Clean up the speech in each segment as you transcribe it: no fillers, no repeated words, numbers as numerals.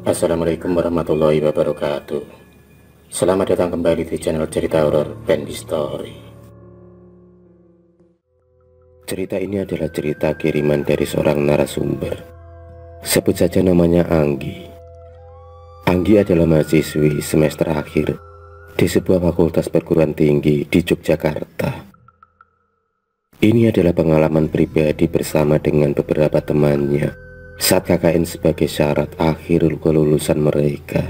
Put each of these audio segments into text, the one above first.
Assalamualaikum warahmatullahi wabarakatuh. Selamat datang kembali di channel cerita horor Bendy Story. Cerita ini adalah cerita kiriman dari seorang narasumber. Sebut saja namanya Anggi. Anggi adalah mahasiswi semester akhir di sebuah fakultas perguruan tinggi di Yogyakarta. Ini adalah pengalaman pribadi bersama dengan beberapa temannya saat KKN sebagai syarat akhir kelulusan mereka.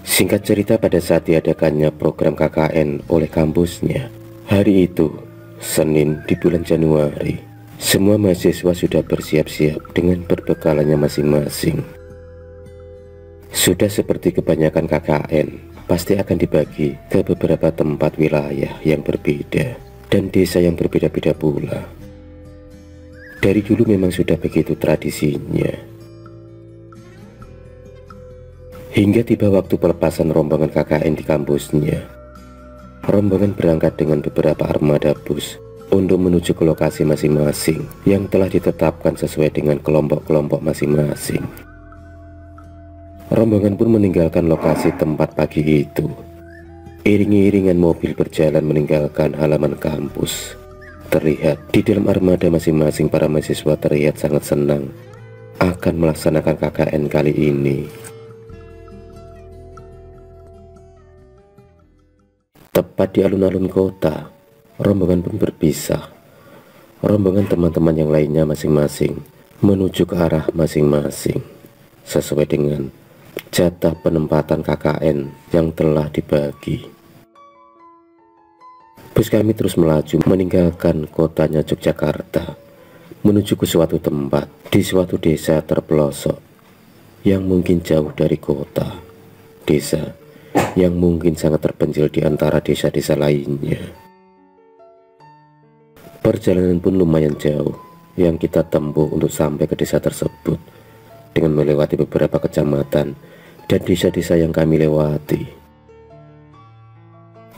Singkat cerita, pada saat diadakannya program KKN oleh kampusnya, hari itu, Senin di bulan Januari, semua mahasiswa sudah bersiap-siap dengan perbekalannya masing-masing. Sudah seperti kebanyakan KKN, pasti akan dibagi ke beberapa tempat wilayah yang berbeda dan desa yang berbeda-beda pula. Dari dulu memang sudah begitu tradisinya. Hingga tiba waktu pelepasan rombongan KKN di kampusnya. Rombongan berangkat dengan beberapa armada bus untuk menuju ke lokasi masing-masing yang telah ditetapkan sesuai dengan kelompok-kelompok masing-masing. Rombongan pun meninggalkan lokasi tempat pagi itu. Iring-iringan mobil berjalan meninggalkan halaman kampus. Terlihat di dalam armada masing-masing para mahasiswa terlihat sangat senang akan melaksanakan KKN kali ini. Tepat di alun-alun kota, rombongan pun berpisah. Rombongan teman-teman yang lainnya masing-masing menuju ke arah masing-masing sesuai dengan jatah penempatan KKN yang telah dibagi. Bus kami terus melaju meninggalkan kotanya Yogyakarta menuju ke suatu tempat di suatu desa terpelosok yang mungkin jauh dari kota, desa yang mungkin sangat terpencil di antara desa-desa lainnya. Perjalanan pun lumayan jauh yang kita tempuh untuk sampai ke desa tersebut dengan melewati beberapa kecamatan dan desa-desa yang kami lewati.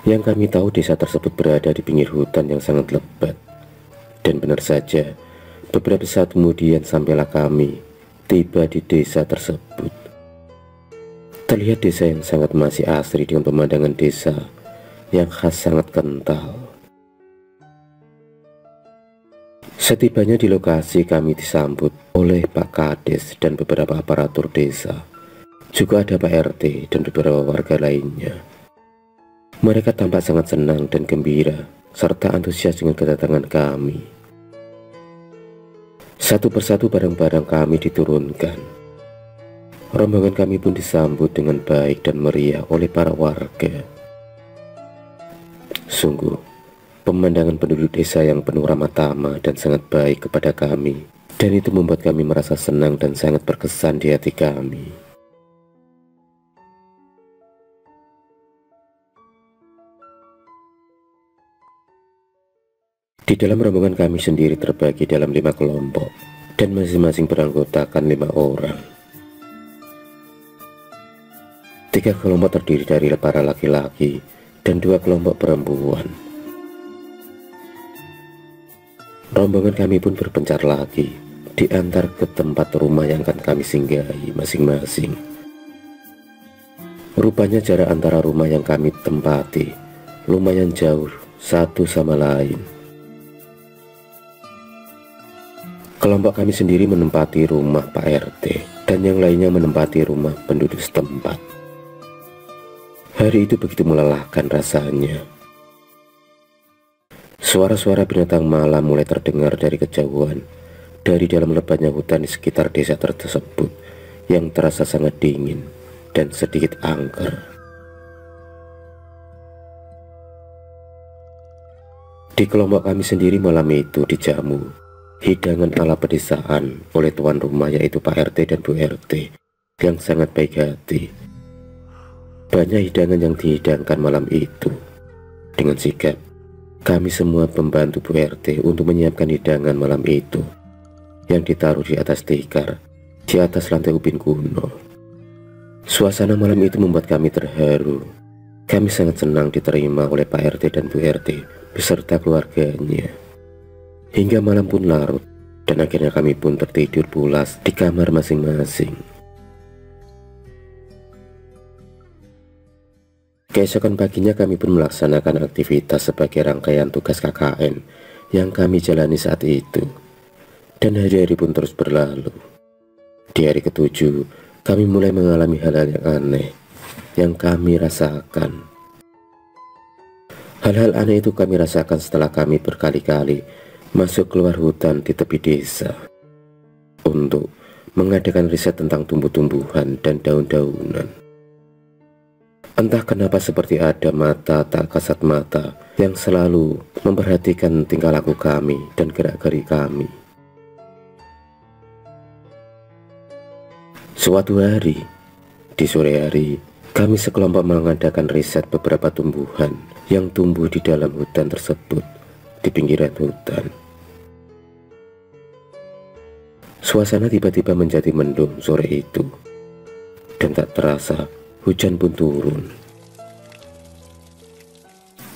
Yang kami tahu desa tersebut berada di pinggir hutan yang sangat lebat. Dan benar saja, beberapa saat kemudian sampailah kami tiba di desa tersebut. Terlihat desa yang sangat masih asri dengan pemandangan desa yang khas sangat kental. Setibanya di lokasi kami disambut oleh Pak Kades dan beberapa aparatur desa. Juga ada Pak RT dan beberapa warga lainnya. Mereka tampak sangat senang dan gembira, serta antusias dengan kedatangan kami. Satu persatu barang-barang kami diturunkan. Rombongan kami pun disambut dengan baik dan meriah oleh para warga. Sungguh, pemandangan penduduk desa yang penuh ramah tamah dan sangat baik kepada kami, dan itu membuat kami merasa senang dan sangat berkesan di hati kami. Di dalam rombongan kami sendiri terbagi dalam 5 kelompok dan masing-masing beranggotakan 5 orang. 3 kelompok terdiri dari para laki-laki dan 2 kelompok perempuan. Rombongan kami pun berpencar lagi diantar ke tempat rumah yang akan kami singgahi masing-masing. Rupanya jarak antara rumah yang kami tempati lumayan jauh satu sama lain. Kelompok kami sendiri menempati rumah Pak RT dan yang lainnya menempati rumah penduduk setempat. Hari itu begitu melelahkan rasanya. Suara-suara binatang malam mulai terdengar dari kejauhan, dari dalam lebatnya hutan di sekitar desa tersebut yang terasa sangat dingin dan sedikit angker. Di kelompok kami sendiri malam itu dijamu hidangan ala pedesaan oleh tuan rumah yaitu Pak RT dan Bu RT yang sangat baik hati. Banyak hidangan yang dihidangkan malam itu. Dengan sigap, kami semua membantu Bu RT untuk menyiapkan hidangan malam itu yang ditaruh di atas tikar, di atas lantai ubin kuno. Suasana malam itu membuat kami terharu. Kami sangat senang diterima oleh Pak RT dan Bu RT beserta keluarganya. Hingga malam pun larut, dan akhirnya kami pun tertidur pulas di kamar masing-masing. Keesokan paginya kami pun melaksanakan aktivitas sebagai rangkaian tugas KKN yang kami jalani saat itu. Dan hari-hari pun terus berlalu. Di hari ketujuh, kami mulai mengalami hal-hal yang aneh yang kami rasakan. Hal-hal aneh itu kami rasakan setelah kami berkali-kali masuk keluar hutan di tepi desa untuk mengadakan riset tentang tumbuh-tumbuhan dan daun-daunan. Entah kenapa seperti ada mata tak kasat mata yang selalu memperhatikan tingkah laku kami dan gerak-gerik kami. Suatu hari, di sore hari, kami sekelompok mengadakan riset beberapa tumbuhan yang tumbuh di dalam hutan tersebut, di pinggiran hutan. Suasana tiba-tiba menjadi mendung sore itu, dan tak terasa hujan pun turun.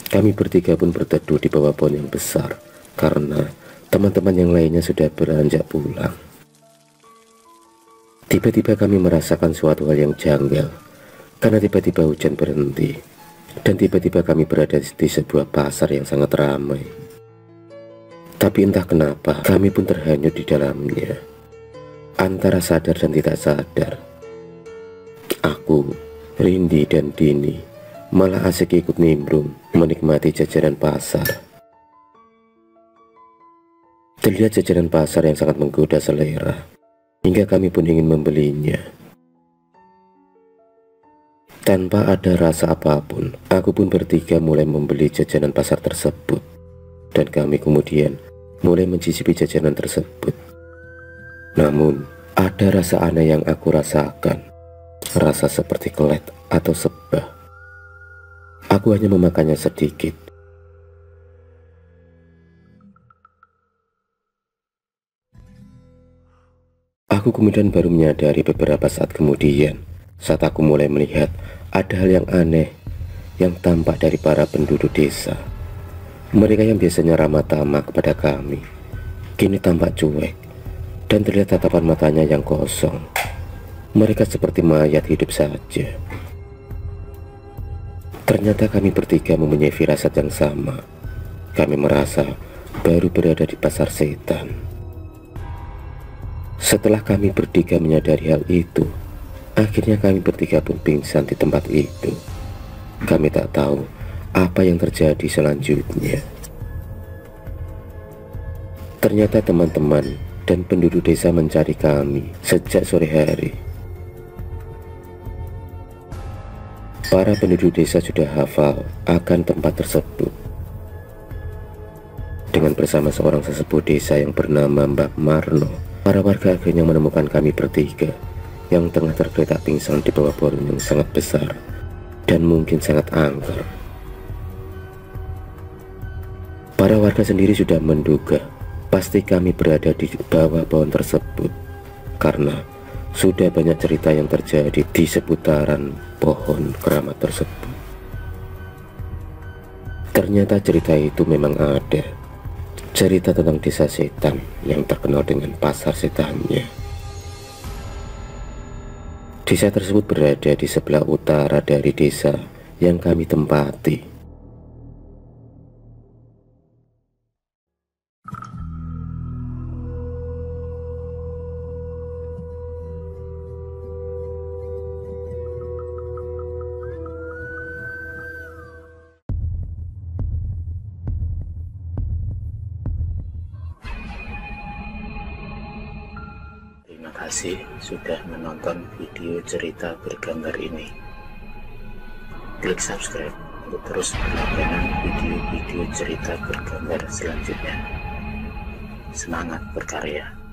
Kami bertiga pun berteduh di bawah pohon yang besar karena teman-teman yang lainnya sudah beranjak pulang. Tiba-tiba kami merasakan suatu hal yang janggal karena tiba-tiba hujan berhenti dan tiba-tiba kami berada di sebuah pasar yang sangat ramai. Tapi entah kenapa kami pun terhanyut di dalamnya, antara sadar dan tidak sadar. Aku, Rindi dan Dini malah asik ikut nimbrung menikmati jajanan pasar. Terlihat jajanan pasar yang sangat menggoda selera, hingga kami pun ingin membelinya. Tanpa ada rasa apapun, aku pun bertiga mulai membeli jajanan pasar tersebut, dan kami kemudian mulai mencicipi jajanan tersebut. Namun, ada rasa aneh yang aku rasakan, rasa seperti kelet atau sebah. Aku hanya memakannya sedikit. Aku kemudian baru menyadari beberapa saat kemudian, saat aku mulai melihat ada hal yang aneh yang tampak dari para penduduk desa. Mereka yang biasanya ramah tamah kepada kami, kini tampak cuek, dan terlihat tatapan matanya yang kosong. Mereka seperti mayat hidup saja. Ternyata kami bertiga mempunyai firasat yang sama. Kami merasa baru berada di pasar setan. Setelah kami bertiga menyadari hal itu, akhirnya kami bertiga pun pingsan di tempat itu. Kami tak tahu apa yang terjadi selanjutnya. Ternyata teman-teman dan penduduk desa mencari kami sejak sore hari. Para penduduk desa sudah hafal akan tempat tersebut. Dengan bersama seorang sesepuh desa yang bernama Mbak Marno, para warga akhirnya menemukan kami bertiga yang tengah tergeletak pingsan di bawah pohon yang sangat besar dan mungkin sangat angker. Para warga sendiri sudah menduga pasti kami berada di bawah pohon tersebut karena sudah banyak cerita yang terjadi di seputaran pohon keramat tersebut. Ternyata cerita itu memang ada. Cerita tentang desa setan yang terkenal dengan pasar setannya. Desa tersebut berada di sebelah utara dari desa yang kami tempati. Terima kasih sudah menonton video cerita bergambar ini. Klik subscribe untuk terus berlangganan video-video cerita bergambar selanjutnya. Semangat berkarya.